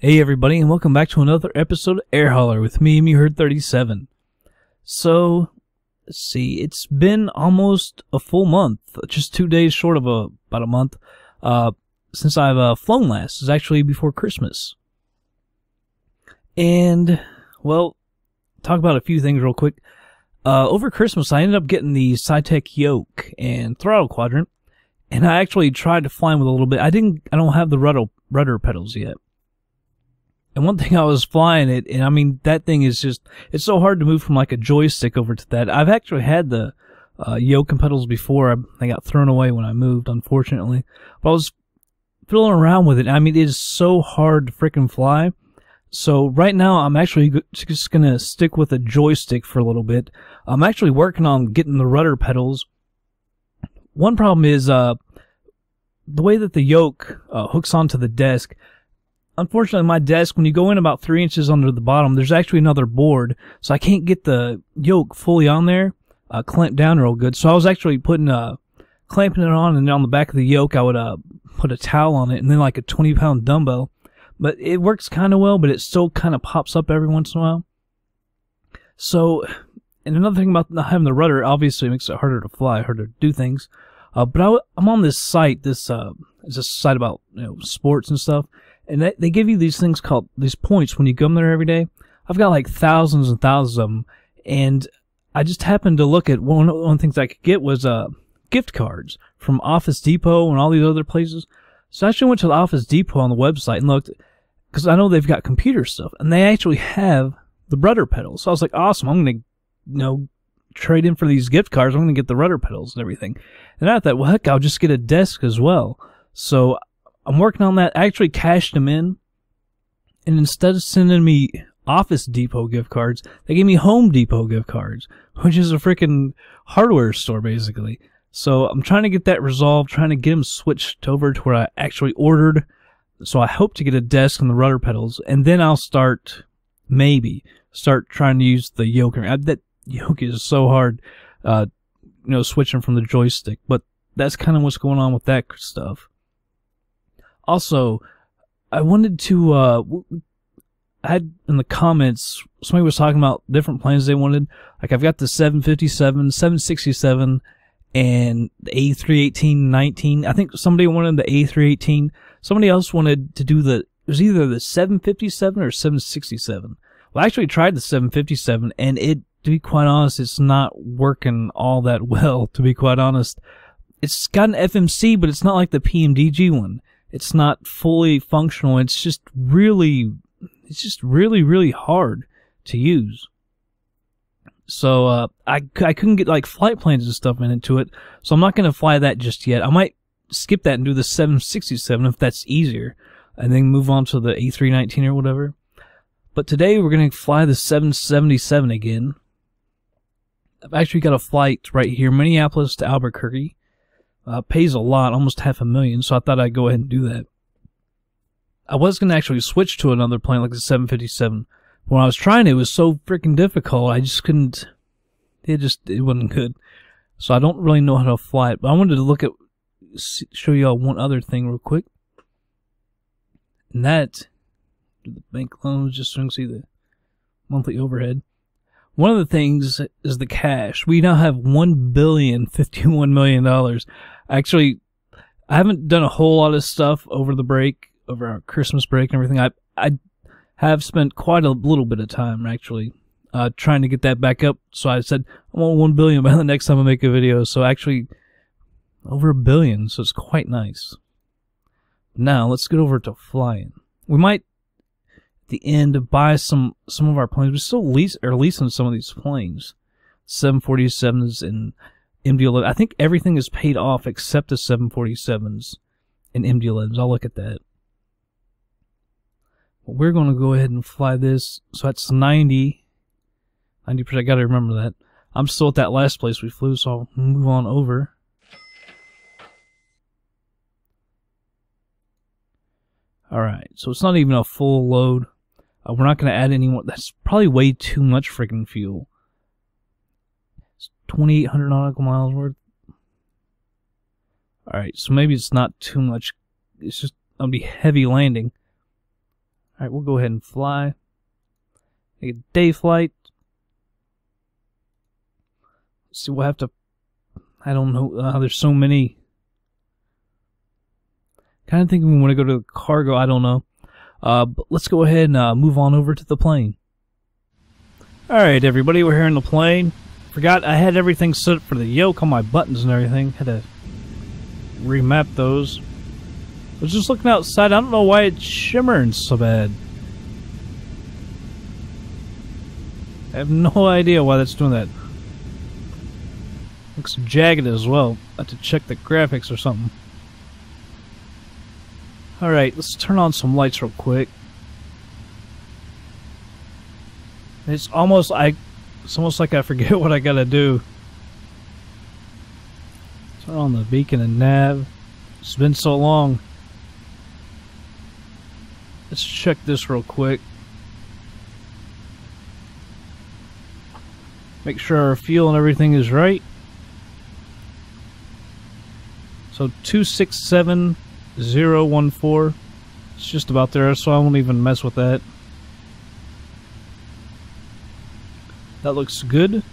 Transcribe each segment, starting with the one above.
Hey everybody, and welcome back to another episode of Air Hauler with me, MeHerd37. So, let's see, it's been almost a full month, just 2 days short of about a month, since I've flown last. It's actually before Christmas. And, well, talk about a few things real quick. Over Christmas, I ended up getting the SciTech yoke and throttle quadrant, and I actually tried to fly with a little bit. I don't have the rudder pedals yet. And one thing I was flying it, and I mean, that thing is just, it's so hard to move from like a joystick over to that. I've actually had the yoke and pedals before. They got thrown away when I moved, unfortunately. But I was fiddling around with it. I mean, it is so hard to frickin' fly. So right now, I'm actually just going to stick with a joystick for a little bit. I'm actually working on getting the rudder pedals. One problem is the way that the yoke hooks onto the desk. Unfortunately, my desk, when you go in about 3 inches under the bottom, there's actually another board, so I can't get the yoke fully on there, clamped down real good. So I was actually clamping it on, and then on the back of the yoke, I would put a towel on it, and then like a 20-pound dumbbell. But it works kind of well, but it still kind of pops up every once in a while. So, and another thing about not having the rudder, obviously it makes it harder to fly, harder to do things. But I'm on this site, it's a site about, sports and stuff. And they give you these things called, these points when you come there every day. I've got like thousands and thousands of them. And I just happened to look at one of the things I could get was gift cards from Office Depot and all these other places. So I actually went to the Office Depot on the website and looked, because I know they've got computer stuff. And they actually have the rudder pedals. So I was like, awesome, I'm going to, trade in for these gift cards. I'm going to get the rudder pedals and everything. And I thought, well, heck, I'll just get a desk as well. So I'm working on that. I actually cashed them in, and instead of sending me Office Depot gift cards, they gave me Home Depot gift cards, which is a freaking hardware store, basically. So I'm trying to get that resolved, trying to get them switched over to where I actually ordered. So I hope to get a desk and the rudder pedals, and then I'll maybe start trying to use the yoke. That yoke is so hard, switching from the joystick, but that's kind of what's going on with that stuff. Also, I wanted to, I had in the comments, somebody was talking about different planes they wanted. Like, I've got the 757, 767, and the A318-19. I think somebody wanted the A318. Somebody else wanted to do it was either the 757 or 767. Well, I actually tried the 757, and to be quite honest, it's not working all that well, to be quite honest. It's got an FMC, but it's not like the PMDG one. It's not fully functional. It's just really, really hard to use. So, I couldn't get like flight plans and stuff into it. So I'm not going to fly that just yet. I might skip that and do the 767 if that's easier, and then move on to the A319 or whatever. But today we're going to fly the 777 again. I've actually got a flight right here, Minneapolis to Albuquerque. Pays a lot, almost $500,000, so I thought I'd go ahead and do that. I was going to actually switch to another plane like the 757. When I was trying it was so freaking difficult, I just couldn't, it wasn't good. So I don't really know how to fly it, but I wanted to show you all one other thing real quick. And that, the bank loans, just so you can see the monthly overhead. One of the things is the cash. We now have $1,051 million. Actually, I haven't done a whole lot of stuff over the break, over our Christmas break and everything. I have spent quite a little bit of time, actually, trying to get that back up. So I said, I want 1 billion by the next time I make a video. So actually, over 1 billion, so it's quite nice. Now, let's get over to flying. We might, at the end, buy some of our planes. We still leasing some of these planes. 747s and MD-11. I think everything is paid off except the 747s and MD-11s. I'll look at that. But we're going to go ahead and fly this. So that's 90%. I got to remember that. I'm still at that last place we flew, so I'll move on over. Alright, so it's not even a full load. We're not going to add any more. That's probably way too much freaking fuel. It's 2,800 nautical miles worth. Alright, so maybe it's not too much. It's just going to be heavy landing. Alright, we'll go ahead and fly. Take a day flight. Let's see, we'll have to... I don't know. There's so many. Kind of thinking we want to go to cargo. I don't know. But let's go ahead and move on over to the plane. Alright, everybody. We're here in the plane. Forgot I had everything set up for the yoke on my buttons and everything. Had to remap those. I was just looking outside. I don't know why it's shimmering so bad. I have no idea why that's doing that. Looks jagged as well. I have to check the graphics or something. Alright, let's turn on some lights real quick. It's almost like I forget what I gotta do. Turn on the beacon and nav. It's been so long. Let's check this real quick. Make sure our fuel and everything is right. So 267014. It's just about there, so I won't even mess with that. That looks good.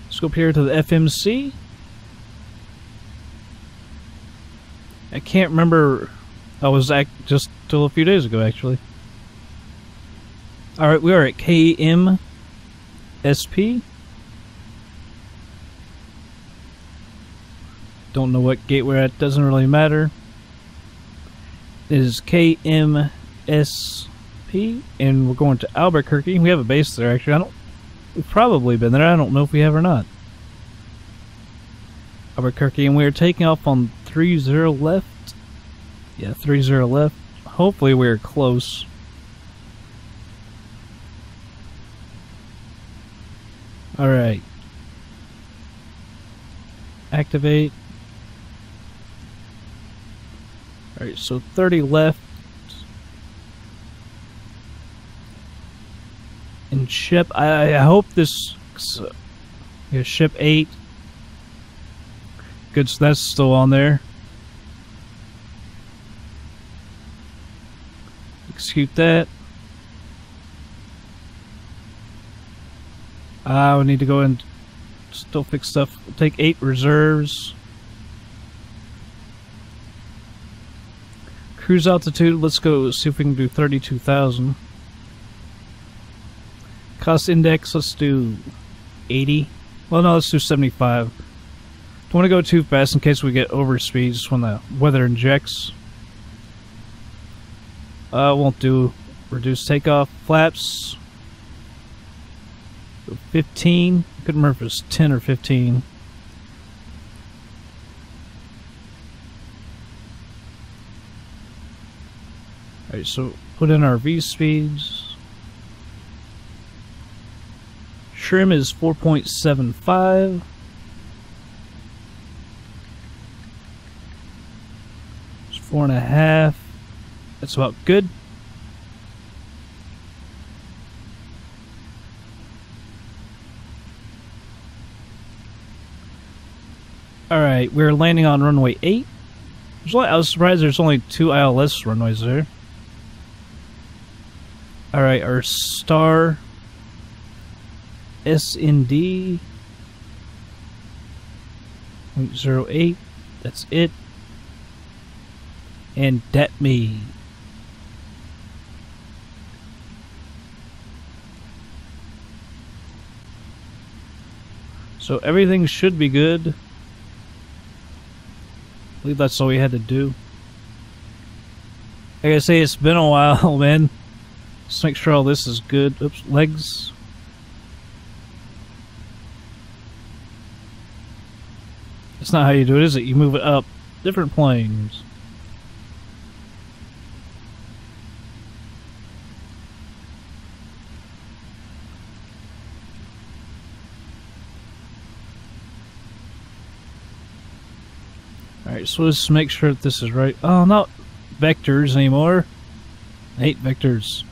Let's go up here to the FMC. I can't remember. I was just till a few days ago, actually. Alright, we are at KMSP. Don't know what gate we're at, doesn't really matter. It is KMSP, and we're going to Albuquerque. We have a base there, actually. We've probably been there. I don't know if we have or not. Albuquerque, and we are taking off on 30 left. Yeah, 30 left. Hopefully we're close. Alright. Activate. Alright, so 30 left. And ship, I hope this... yeah, ship 8. Good, so that's still on there. Execute that. We need to go and still fix stuff. We'll take 8 reserves. Cruise altitude, let's go see if we can do 32,000. Cost index, let's do 80. Well, no, let's do 75. Don't want to go too fast in case we get overspeed, just when the weather injects. Won't do. Reduce takeoff flaps. 15. I couldn't remember if it was 10 or 15. Alright, so put in our V speeds. Trim is 4.75. It's 4.5. That's about good. Alright, we're landing on runway 8. I was surprised there's only 2 ILS runways there. Alright, our star SND 0.08. That's it. And det me. So everything should be good. I believe that's all we had to do. Like I say, it's been a while, man. Let's make sure all this is good. Oops, legs. That's not how you do it, is it? You move it up. Different planes. Alright, so let's make sure that this is right. Oh, not vectors anymore. I hate vectors.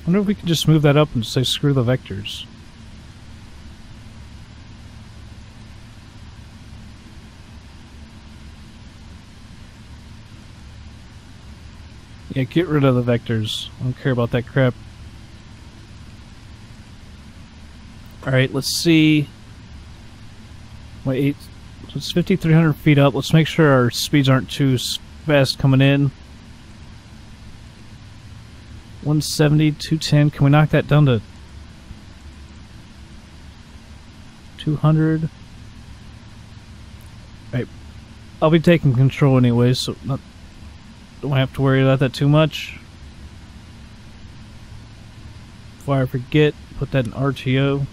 wonder if we could just move that up and say screw the vectors. Yeah, get rid of the vectors. I don't care about that crap. Alright, let's see. Wait, so it's 5,300 feet up. Let's make sure our speeds aren't too fast coming in. 170, 210. Can we knock that down to 200? Alright, I'll be taking control anyway, so don't have to worry about that too much. Before I forget, put that in RTO.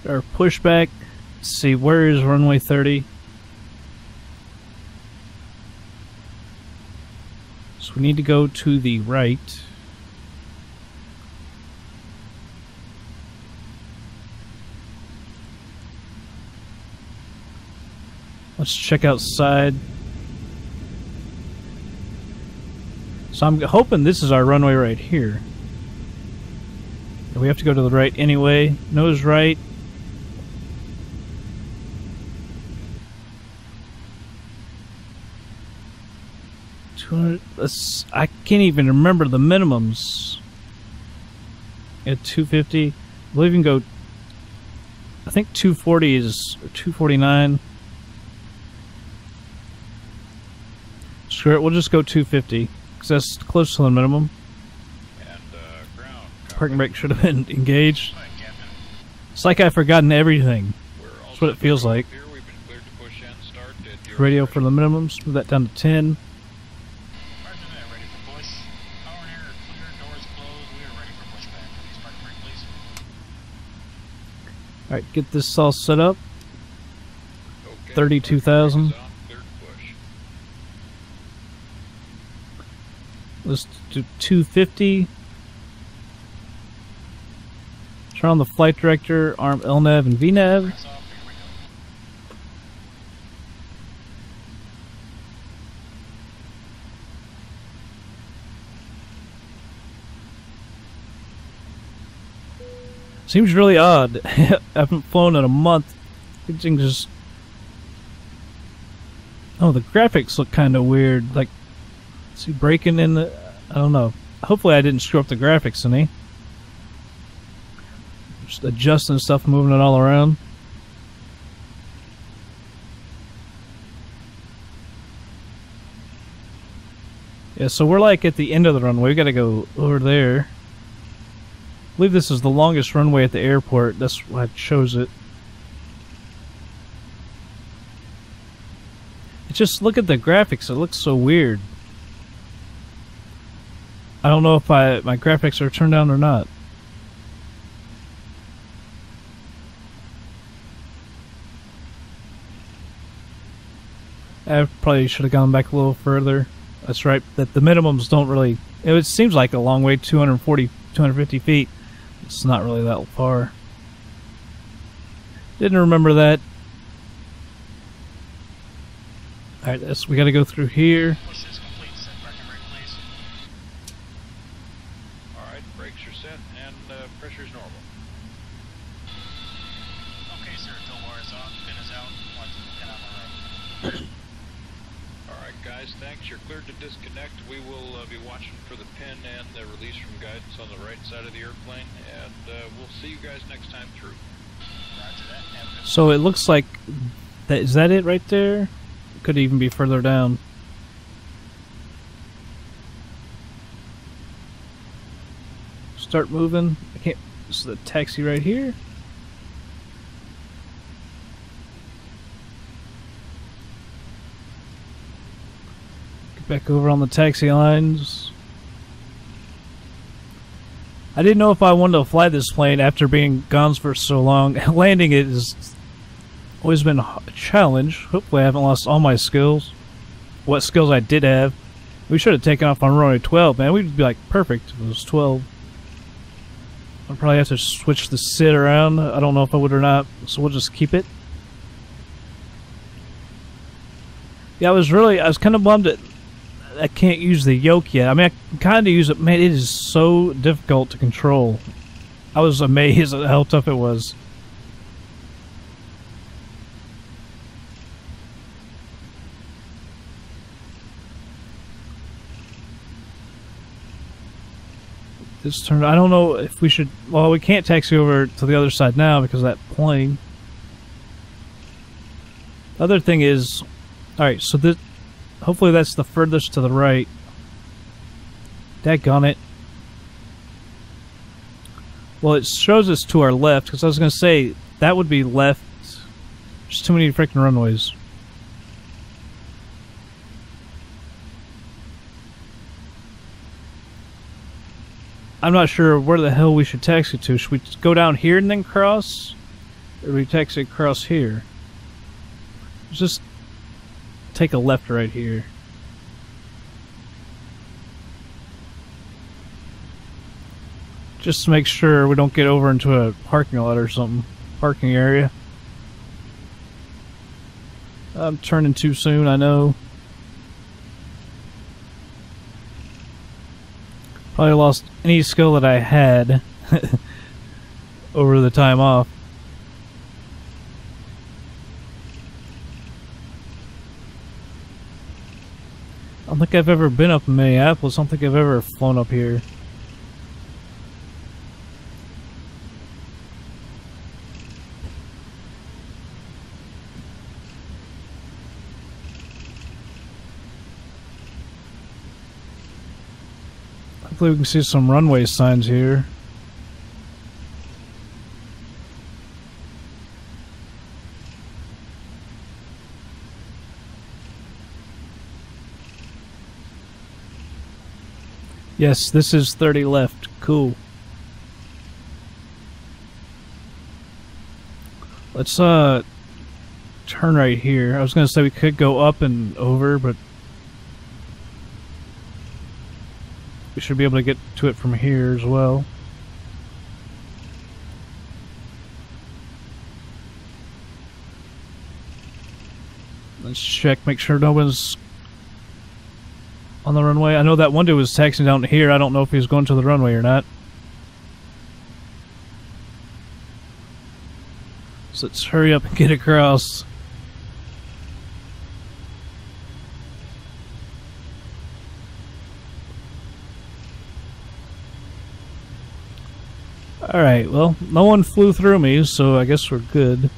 Our pushback. Let's see, where is runway 30? So we need to go to the right. Let's check outside. So I'm hoping this is our runway right here. We have to go to the right anyway. Nose right. I can't even remember the minimums. At 250, I believe you can go. I think 240 is or 249. Screw it, we'll just go 250 because that's close to the minimum. And ground. Parking brake should have been engaged. It's like I've forgotten everything. That's what it feels like. We've been cleared to push and start at Radio for the minimums. Move that down to 10. Alright, get this all set up. Okay, 32,000. Let's do 250. Turn on the flight director, arm LNAV and VNAV. Seems really odd. I haven't flown in a month. Everything just... Oh, the graphics look kind of weird. Like, is he breaking in the... I don't know. Hopefully I didn't screw up the graphics any. Just adjusting stuff, moving it all around. Yeah, so we're like at the end of the runway. We gotta go over there. I believe this is the longest runway at the airport. That's why I chose it. Just look at the graphics. It looks so weird. I don't know if my graphics are turned down or not. I probably should have gone back a little further. That's right. That the minimums don't really... It seems like a long way, 240, 250 feet. It's not really that far. Didn't remember that. Alright, so we gotta go through here. Push is complete. Set parking brake, please. Alright, brakes are set and pressure's normal. Okay, sir, don't worry, it's on. Pin is out. Watch the pin on the right. Alright, guys, thanks. You're cleared to disconnect. We will be watching for the pin and the release from guidance on the right side of the airplane, and we'll see you guys next time through. Roger that. So it looks like that. Is that it right there? Could even be further down. Start moving. I can't. This is the taxi right here. Get back over on the taxi lines. I didn't know if I wanted to fly this plane after being gone for so long. Landing it is always been a challenge. Hopefully I haven't lost all my skills. What skills I did have. We should have taken off on runway 12, man. We'd be like perfect if it was 12. I'll probably have to switch the sit around. I don't know if I would or not, so we'll just keep it. Yeah, I was kind of bummed that I can't use the yoke yet. I mean, I can kind of use it. Man, it is so difficult to control. I was amazed at how tough it was. This turn, I don't know if we should. Well, we can't taxi over to the other side now because of that plane. The other thing is, all right. So this, hopefully, that's the furthest to the right. Daggone it. Well, it shows us to our left because I was going to say that would be left. There's too many freaking runways. I'm not sure where the hell we should taxi to. Should we go down here and then cross? Or do we taxi across here? Let's just take a left right here. Just to make sure we don't get over into a parking lot or something. Parking area. I'm turning too soon, I know. Probably lost any skill that I had over the time off. I don't think I've ever been up in Minneapolis. I don't think I've ever flown up here. Hopefully we can see some runway signs here. Yes, this is 30 left. Cool. Let's turn right here. I was gonna say we could go up and over, but we should be able to get to it from here as well. Let's check, make sure no one's on the runway. I know that one dude was taxiing down here. I don't know if he was going to the runway or not. So let's hurry up and get across. Alright, well, no one flew through me, so I guess we're good.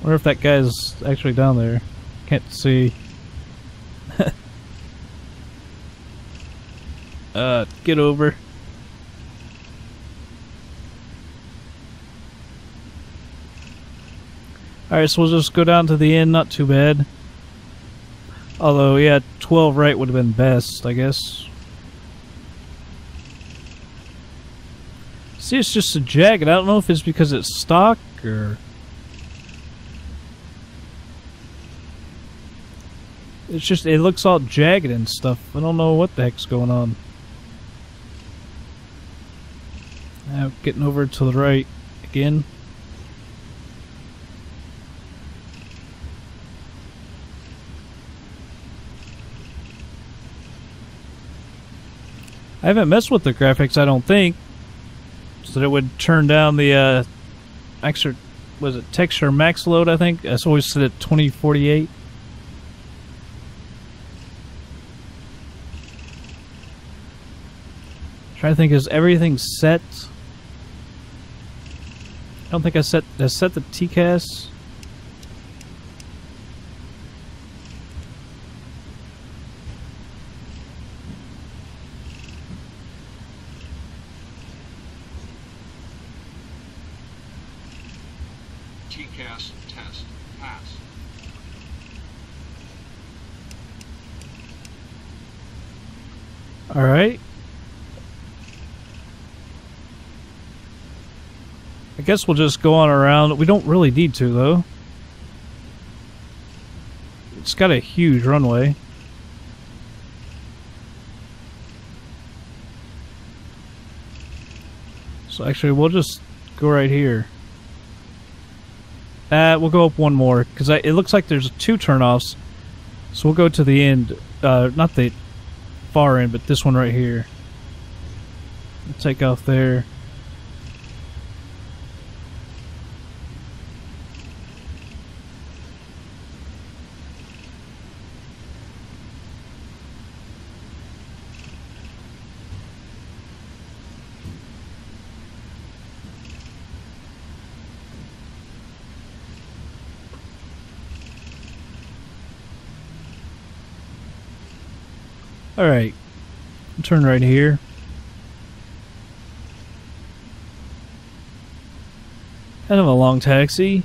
Wonder if that guy's actually down there. Can't see. Get over. Alright, so we'll just go down to the end, not too bad. Although, yeah, 12 right would have been best, I guess. See, it's just a jagged. I don't know if it's because it's stock or... It's just, it looks all jagged and stuff. I don't know what the heck's going on. Now, getting over to the right again. I haven't messed with the graphics, I don't think. So that it would turn down the extra, was it texture max load, I think? It's always set at 2048. Trying to think, is everything set? I don't think I set the TCAS. TCAS test pass. All right. I guess we'll just go on around. We don't really need to, though. It's got a huge runway. So actually, we'll just go right here. We'll go up one more, because it looks like there's 2 turnoffs. So we'll go to the end. Not the far end, but this one right here. We'll take off there. Alright, turn right here. Kind of a long taxi.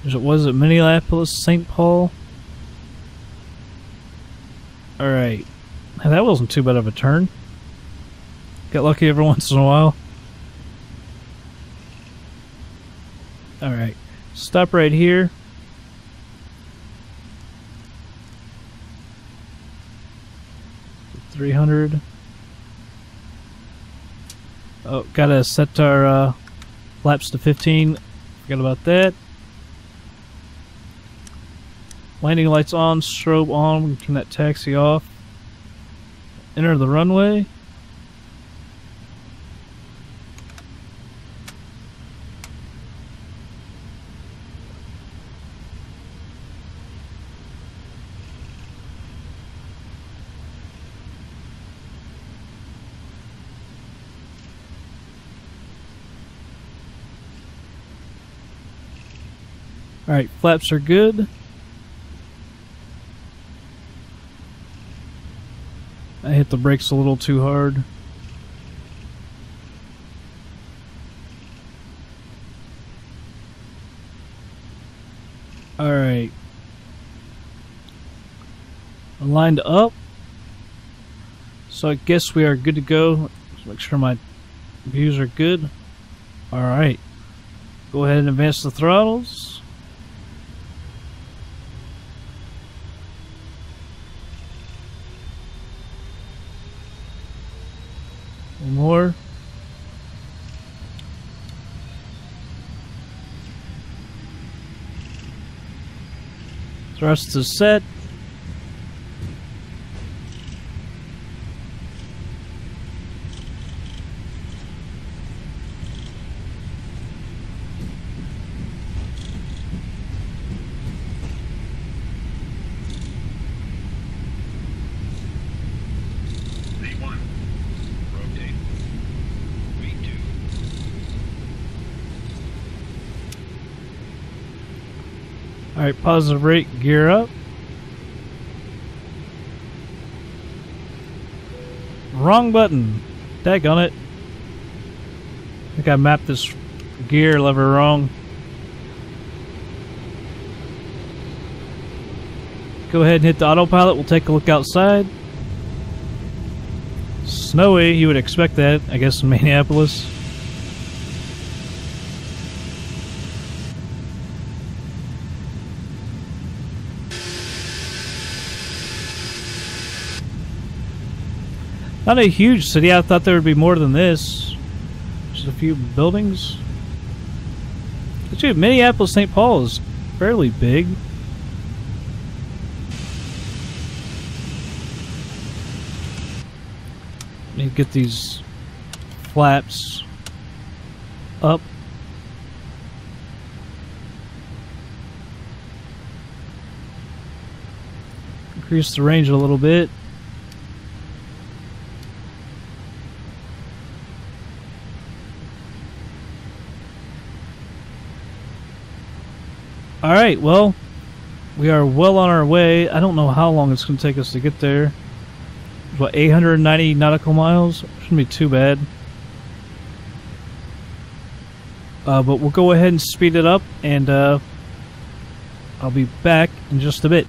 Was it Minneapolis, St. Paul? Alright, that wasn't too bad of a turn. Got lucky every once in a while. Alright, stop right here. $300. Oh, gotta set our flaps to 15. Forgot about that. Landing lights on, strobe on. We can turn that taxi off. Enter the runway. Alright, flaps are good. I hit the brakes a little too hard. Alright. Lined up. So I guess we are good to go. Let's make sure my views are good. Alright. Go ahead and advance the throttles. One more. Thrust is set. Alright, positive rate, gear up. Wrong button. Daggone it. I think I mapped this gear lever wrong. Go ahead and hit the autopilot. We'll take a look outside. Snowy, you would expect that, I guess, in Minneapolis. Not a huge city. I thought there would be more than this. Just a few buildings. Actually, Minneapolis, St. Paul is fairly big. Need to get these flaps up. Increase the range a little bit. Alright, well, we are well on our way. I don't know how long it's going to take us to get there. What, 890 nautical miles? Shouldn't be too bad. But we'll go ahead and speed it up, and I'll be back in just a bit.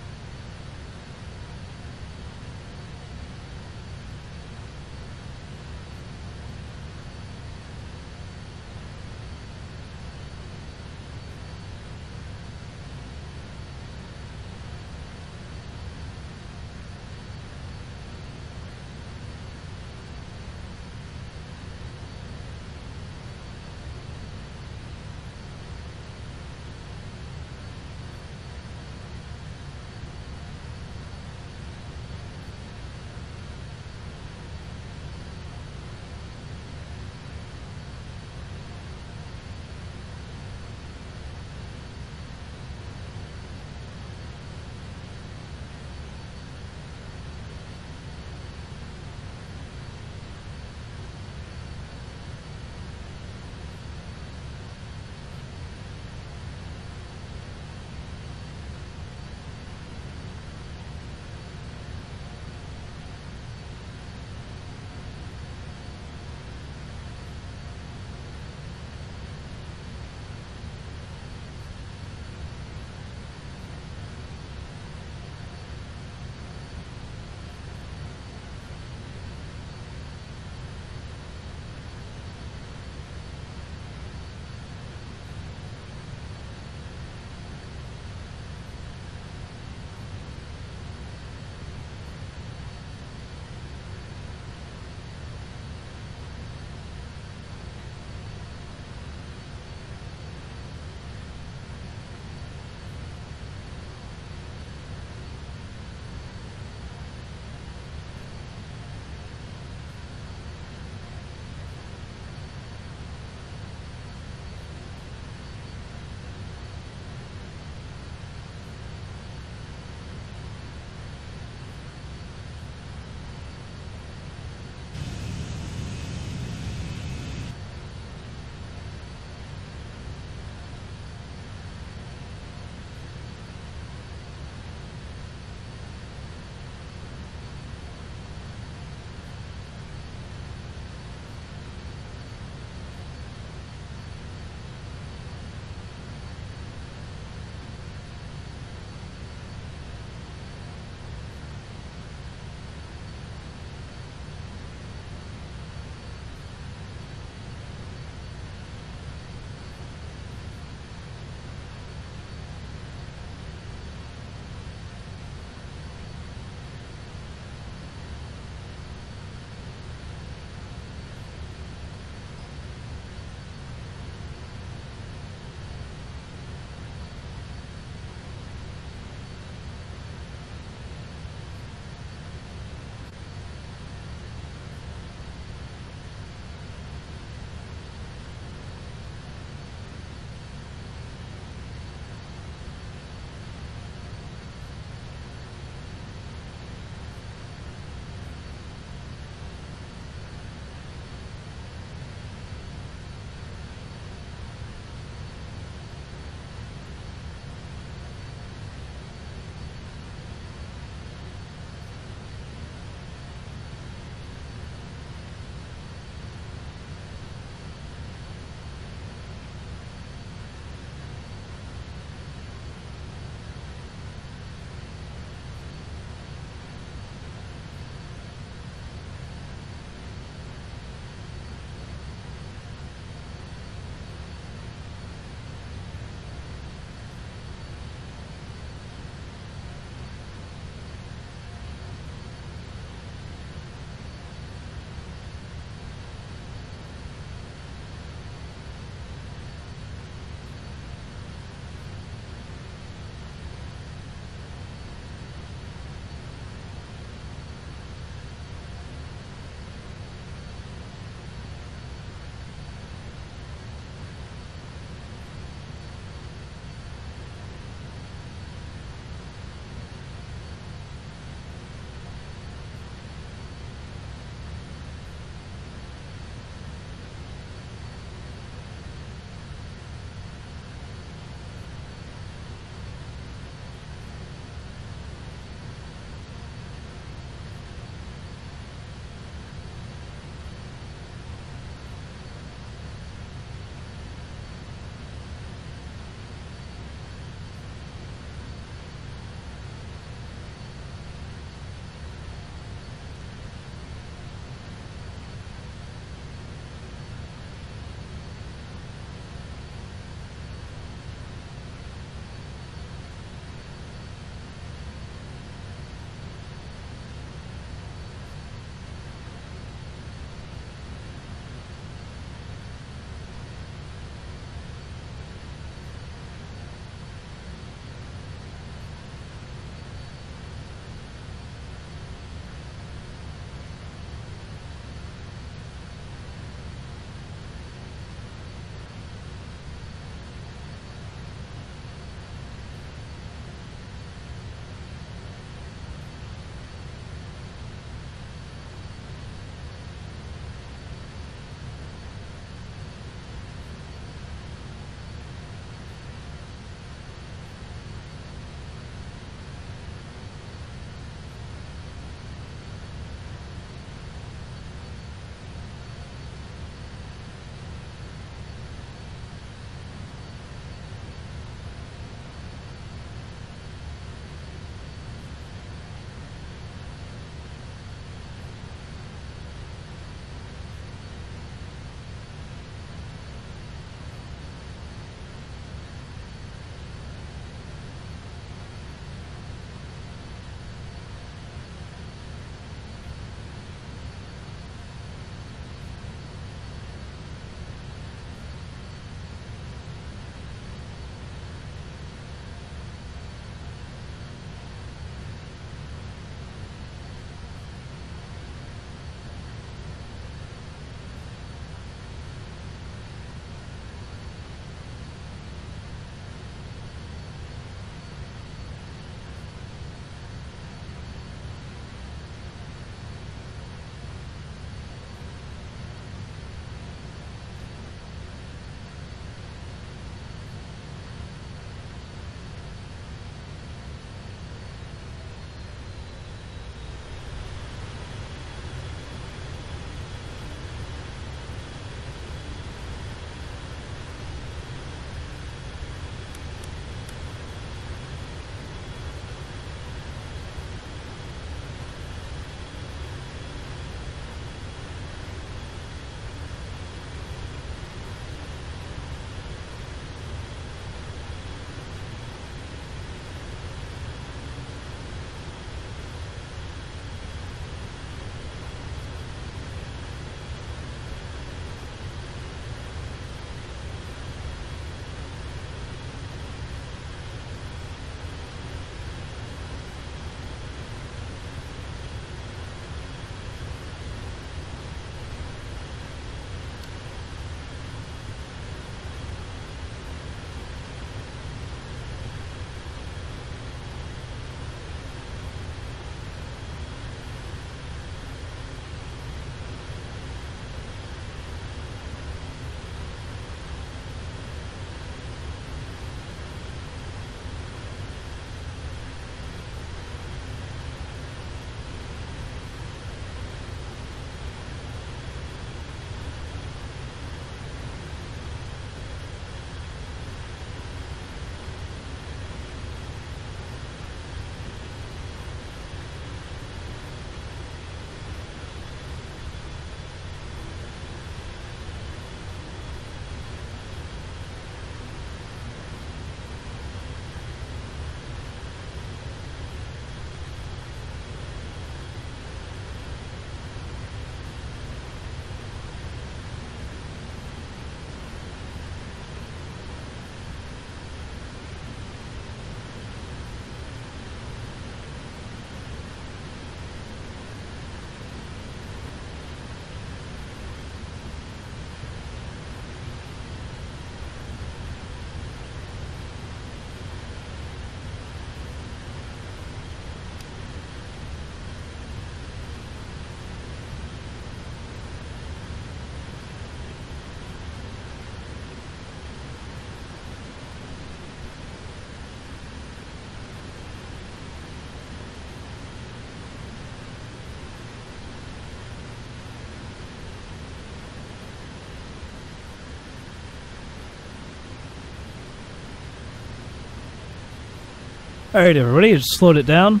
Alright everybody, just slowed it down.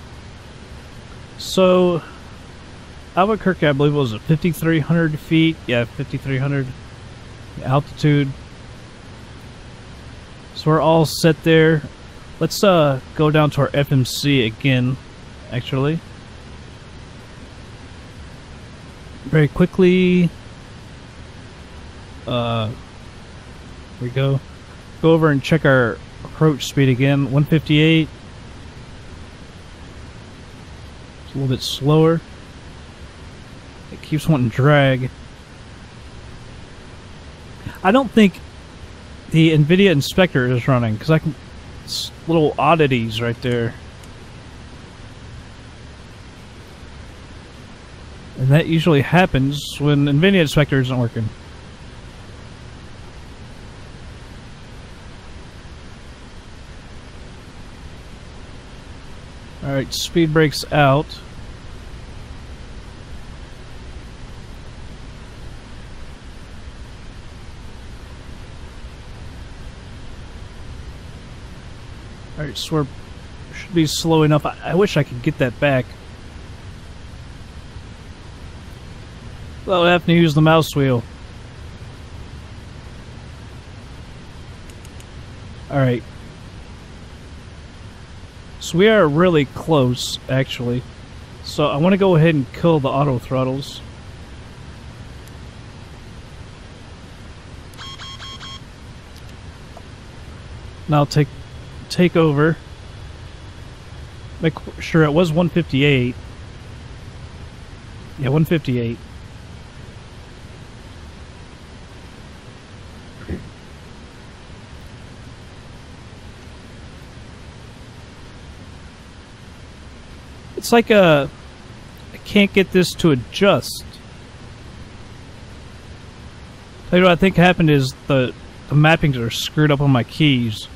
So, Albuquerque I believe was 5,300 feet. Yeah, 5,300 altitude. So we're all set there. Let's go down to our FMC again, actually. Very quickly. We go over and check our approach speed again. 158. It's a little bit slower. It keeps wanting to drag. I don't think the NVIDIA inspector is running because I can. It's little oddities right there. And that usually happens when NVIDIA inspector isn't working. Alright, speed brakes out. Alright, so we should be slow enough. I wish I could get that back. Well, I have to use the mouse wheel. Alright. So we are really close, actually. So I want to go ahead and kill the auto throttles. Now take over. Make sure it was 158. Yeah, 158. It's like I can't get this to adjust. Tell you what I think happened is the mappings are screwed up on my keys.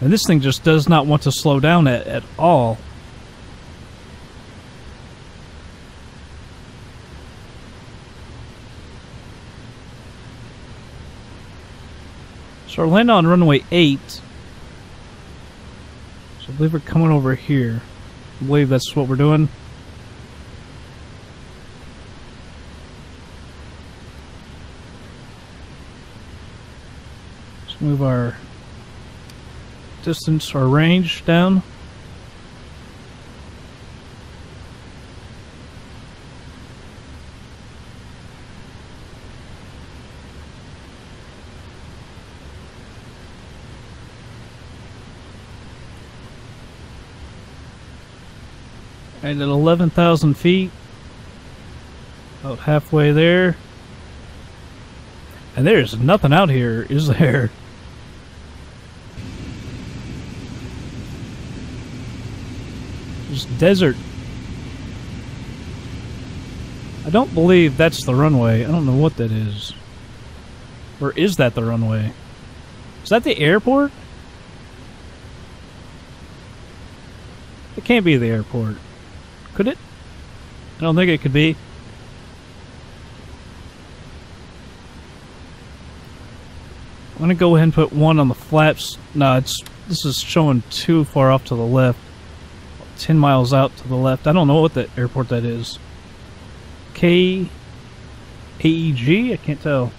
And this thing just does not want to slow down at all. So we're landing on runway 8. I believe we're coming over here. I believe that's what we're doing. Let's move our distance, our range down. And at 11,000 feet, about halfway there. And there's nothing out here, is there? Just desert. I don't believe that's the runway. I don't know what that is. Or is that the runway? Is that the airport? It can't be the airport. Could it? I don't think it could be. I'm gonna go ahead and put 1 on the flaps. No, this is showing too far off to the left. 10 miles out to the left. I don't know what that airport that is. KABQ? I can't tell.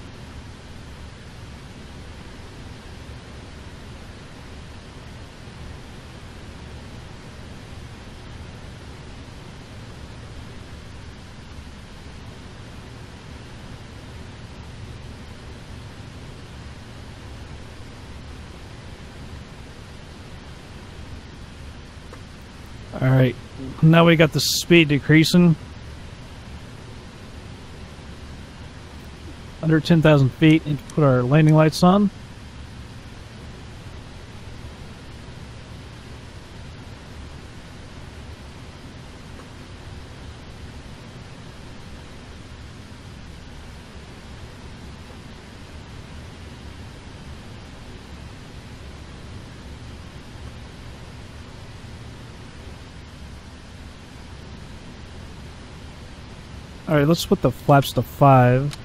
Alright, now we got the speed decreasing. Under 10,000 feet, and put our landing lights on. Alright, let's put the flaps to 5.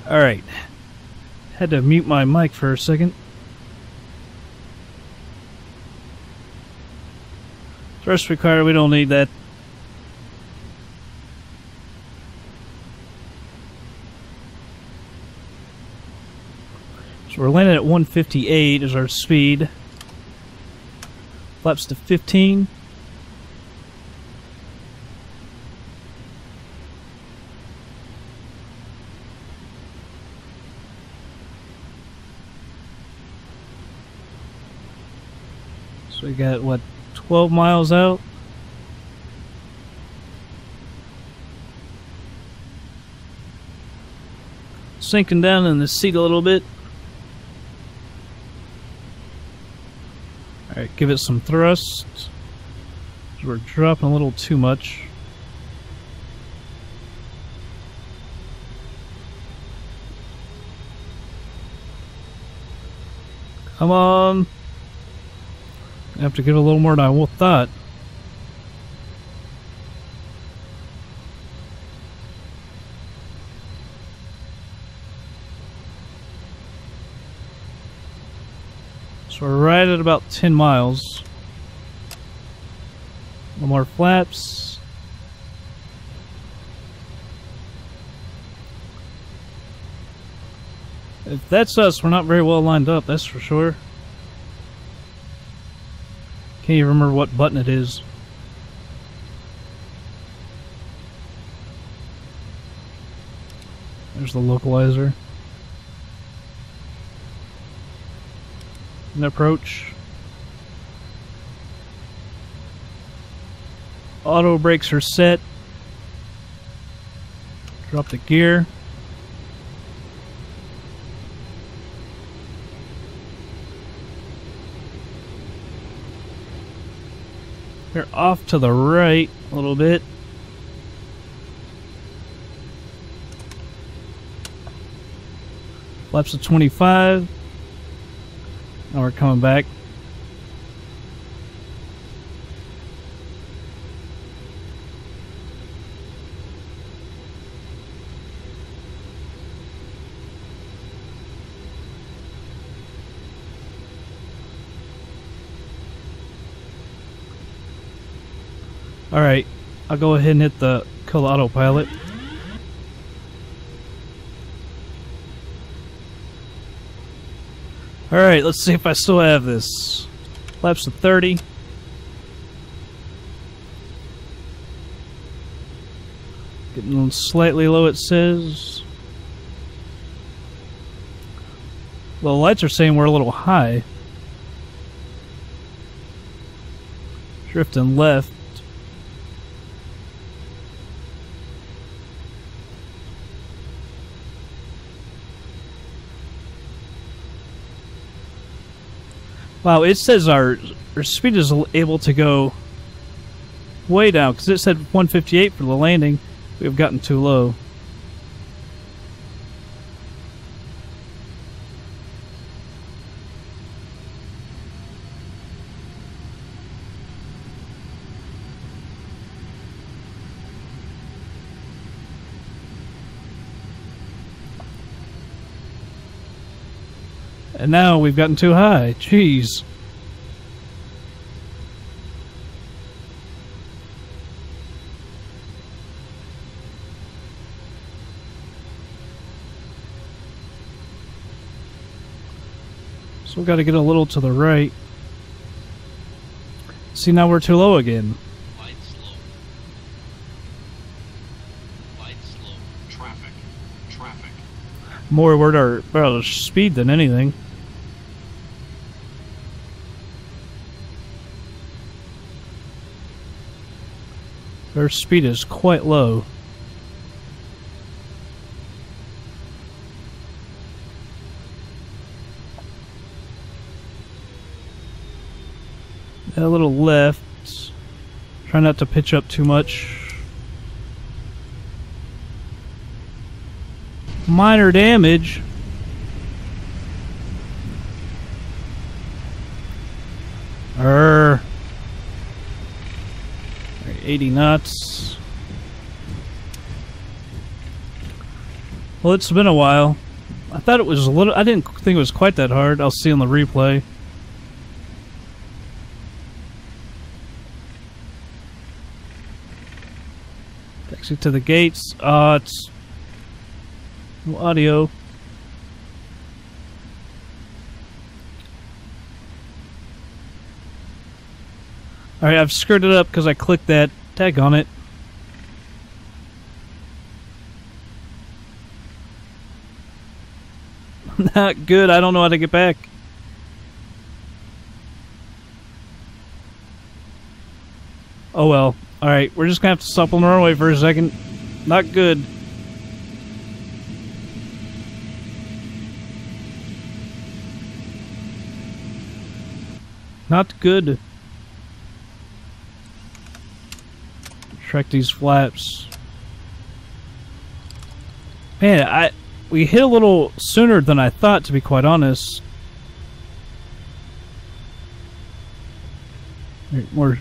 Alright. Had to mute my mic for a second. Thrust required, we don't need that. So we're landing at 158 is our speed. Flaps to 15. So we got, what, 12 miles out? Sinking down in the seat a little bit. Alright, give it some thrust. We're dropping a little too much. Come on. I have to give it a little more than I thought. So we're right at about 10 miles. No more flaps. If that's us, we're not very well lined up, that's for sure. Can't even remember what button it is. There's the localizer. And approach. Auto brakes are set. Drop the gear. We're off to the right a little bit. Flaps to 25. Now we're coming back. Alright, I'll go ahead and hit the kill autopilot. Alright, let's see if I still have this. Flaps to 30. Getting slightly low, it says. Well, the lights are saying we're a little high. Drifting left. Wow, it says our speed is able to go way down, because it said 158 for the landing. We've gotten too low. And now we've gotten too high. Jeez. So we've got to get a little to the right. See, now we're too low again. Light slow. Light slow. Traffic. Traffic. More worried about our speed than anything. Their speed is quite low. A little left. Try not to pitch up too much. Minor damage. 80 knots. Well, it's been a while. I thought it was a little... I didn't think it was quite that hard. I'll see on the replay. Taxi to the gates. It's... no audio. Alright, I've screwed it up because I clicked that tag on it. Not good. I don't know how to get back. Oh well. Alright, we're just gonna have to stop on the runway for a second. Not good. Not good. Track these flaps. Man, we hit a little sooner than I thought, to be quite honest. More.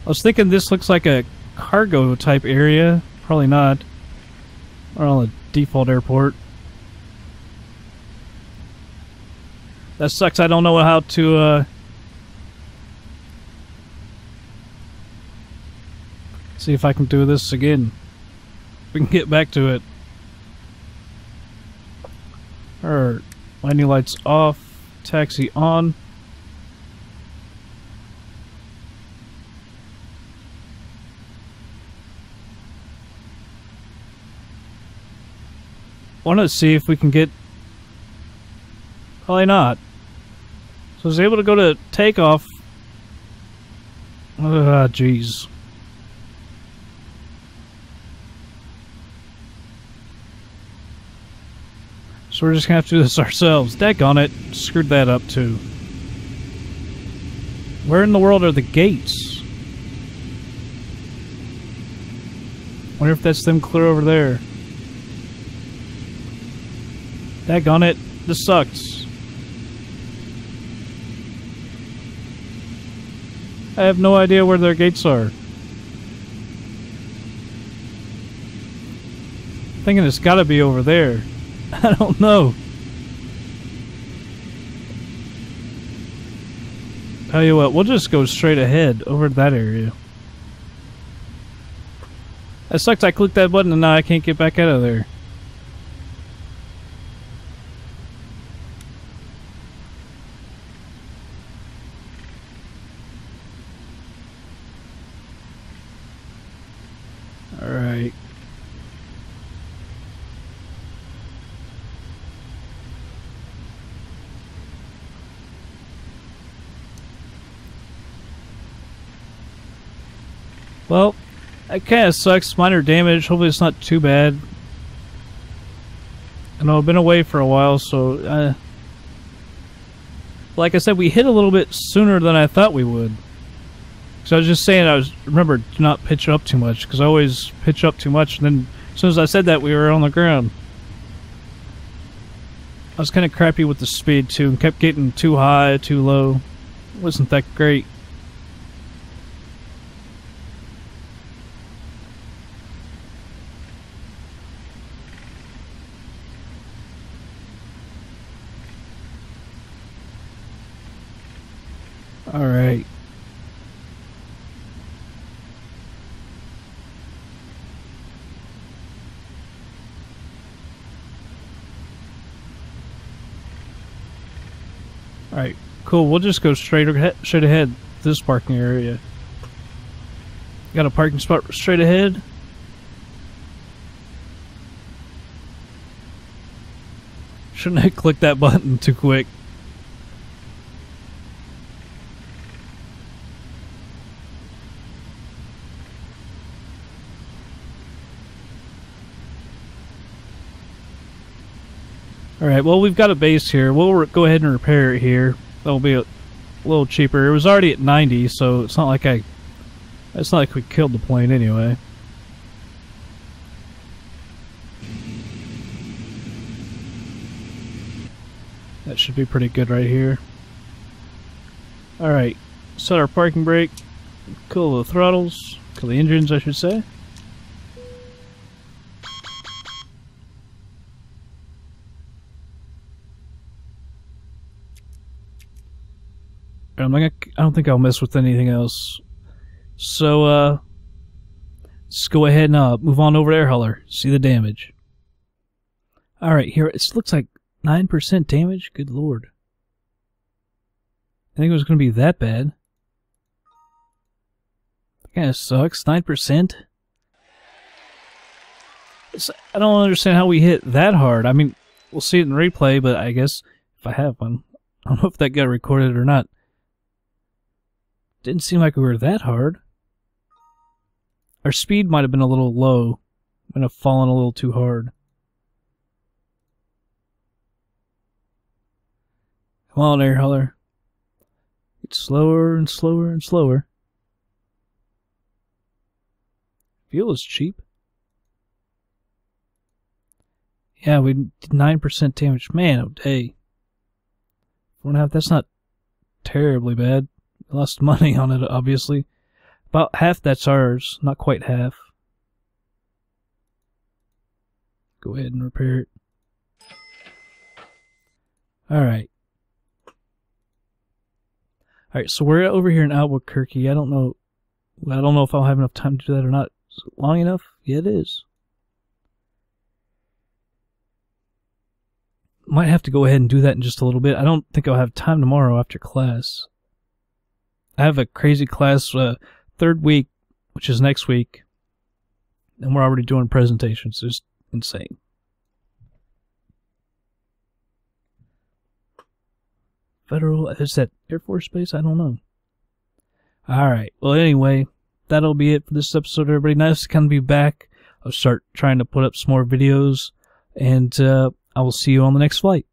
I was thinking this looks like a cargo type area. Probably not. Or on the default airport. That sucks. I don't know how to see if I can do this again. We can get back to it. Alright, landing lights off, taxi on. Want to see if we can get... Probably not. So I was able to go to takeoff. Ah, jeez. So we're just gonna have to do this ourselves. Daggone it. Screwed that up too. Where in the world are the gates? Wonder if that's them clear over there. Daggone it. This sucks. I have no idea where their gates are. Thinking it's gotta be over there. I don't know. Tell you what, we'll just go straight ahead over to that area. That sucks, I clicked that button and now I can't get back out of there. Alright. Well, that kind of sucks. Minor damage. Hopefully it's not too bad. I know I've been away for a while, so... like I said, we hit a little bit sooner than I thought we would. So I was just saying, remember, do not pitch up too much, because I always pitch up too much, and then as soon as I said that, we were on the ground. I was kind of crappy with the speed, too, and kept getting too high, too low. It wasn't that great. Alright. Alright, cool. We'll just go straight ahead this parking area. Got a parking spot straight ahead. Shouldn't have clicked that button too quick. Alright, well, we've got a base here. We'll go ahead and repair it here. That'll be a little cheaper. It was already at 90, so it's not like it's not like we killed the plane anyway. That should be pretty good right here. Alright, set our parking brake. Cool the throttles. Cool the engines, I should say. I don't think I'll mess with anything else. So, let's go ahead and move on over to air hauler. See the damage. Alright, here it looks like 9% damage. Good lord. I think it was going to be that bad. That kind of sucks. 9%? I don't understand how we hit that hard. I mean, we'll see it in replay, but I guess if I have one. I don't know if that got recorded or not. Didn't seem like we were that hard. Our speed might have been a little low. Might have fallen a little too hard. Come on, air hauler. It's slower and slower and slower. Fuel is cheap. Yeah, we did 9% damage. Man, oh day. 4.5, that's not terribly bad. We lost money on it, obviously. About half that's ours. Not quite half. Go ahead and repair it. Alright. Alright, so we're over here in Albuquerque. I don't know if I'll have enough time to do that or not. Is it long enough? Yeah, it is. Might have to go ahead and do that in just a little bit. I don't think I'll have time tomorrow after class. I have a crazy class third week, which is next week. And we're already doing presentations. It's insane. Federal, is that Air Force Base? I don't know. Alright, well anyway, that'll be it for this episode, everybody. Nice to kind of be back. I'll start trying to put up some more videos, and I will see you on the next flight.